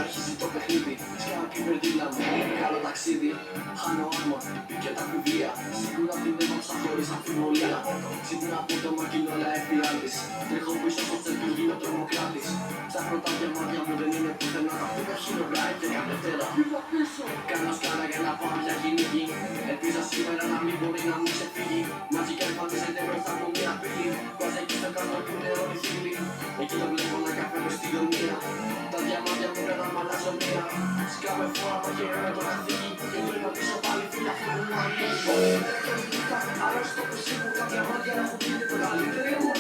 αρχίζει το παιχνίδι. Σκάω κυβερνήνα μου, καλό ταξίδι. Χάνω άρμα και τα κουβία. Σίγουρα την έβαψα χωρίς αμφιβολία. Σίγουρα από το μακινόλα εφιάλτης. Τρέχω πίσω στο τσέπι, γίνω τρομοκράτης. Στα πρώτα διαμάτια μου δεν είναι πουθενά. Φύγω χειρογράφη και κάθε Δευτέρα. Κάνω σκάνα για να πάω για κυνήγι. Ελπίζω σήμερα να μην μπορεί να μου ξεφύγει. Μαγικά εμφανίζεται μπροστά μου μια πύλη. Βάζει εκεί στο κάτω που είναι όλοι φίλοι. Εκεί το βλέπω να καφένω στη γωνία. Τα διαμάτια μου πέρα μ' αλλάζω μία. Σκάμε φορά το χέρι με το καθήκη. Και γυρνώ πίσω πάλι φίλια που μου ανοίγει. Αρρώστο πισί μου τα διαμάτια έχουν γίνει το καλύτερη μου.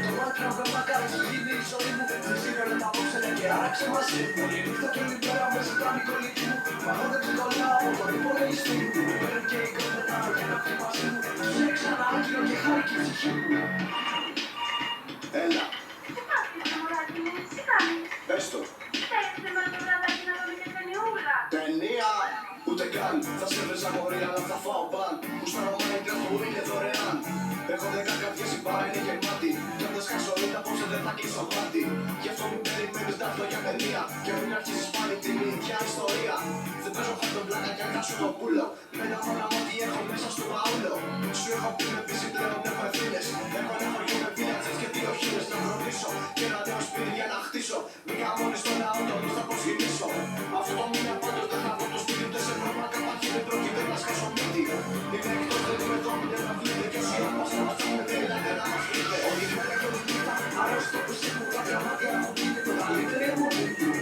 Το μάτια μου μακάρι έχει γίνει η ζωή μου. Δεν σήμερα τα απόψε και άραξε μαζί μου. Όλη νύχτα και όλη πέρα με ζητάνε η κολλητή μου. Μα εγώ δεν ξεκολλάω από τον υπολογιστή μου. Παίρνει και η κομμενάω για να πει μαζί μου. Τους έξανα άγγελο και χάρη και ψυχή μου. Έλα. Τι πάθεις, μωράκι μου, τι κάνεις? Πες το. Θέλετε με το βραδάκι να δούμε και ταινιούλα? Ταινία. Ούτε καν. Θα σε βρες αγόρι αλλά θα φάω μπαν. Που στα Minecraft που είναι δωρεάν. Έχω 10 καρδιές η μπάρα είναι γεμάτη. Κι αν δεν σκάσω ρίτα πόσο δεν θα κλείσω μάτι. Γι' αυτό μην περιμένεις να έρθω για ταινία. Και μην αρχίσεις πάλι την ίδια ιστορία. Δεν παίζω χάρτον πλάκα κι αν χάσω το πουλο. Με ένα μόνο ό,τι έχω μέσα στο μπαούλο. Σου έχω πει με πίση πλέον έχω ευθύνες. Έχω ένα χωριό με βίλατζες και 2 χίλιες να βροντίσω. Και ένα νέο σπίτι για να χτίσω. Μπήκα μόνοι στο λαό το θα προσγυρίσω. Αυτό το μήνα πάντως δεν θα βρω το σπίτι. Ούτε σε πρόβλημα καπάκι δεν πρόκειται να σκάσω μύτη. Είμαι εκτός δεν είμαι εδώ μην να βλέπετε. Κι όσοι όμως να μας πούμε θέλετε να μας βρείτε. Όλη μέρα και όλη νύχτα αρρώστο πισί μου. Τα διαμάτια έχουν γίνει το καλύτερη μου.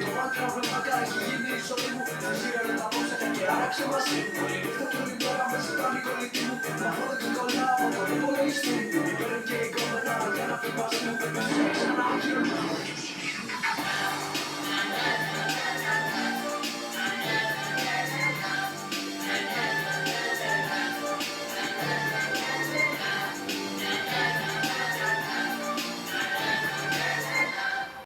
Το μάτια μου μακάρι έχει γίνει η ζωή μου. Δεν σίγουρε τα απόψε και άραξε μαζί μου. Όλη νύχτα και όλη πέρα με ζητάνε η κολλητή μου. Μα εγώ δεν ξεκολλάω από τον υπολογιστή μου. Παίρνει και η κομμενάω για να πει μαζί μου.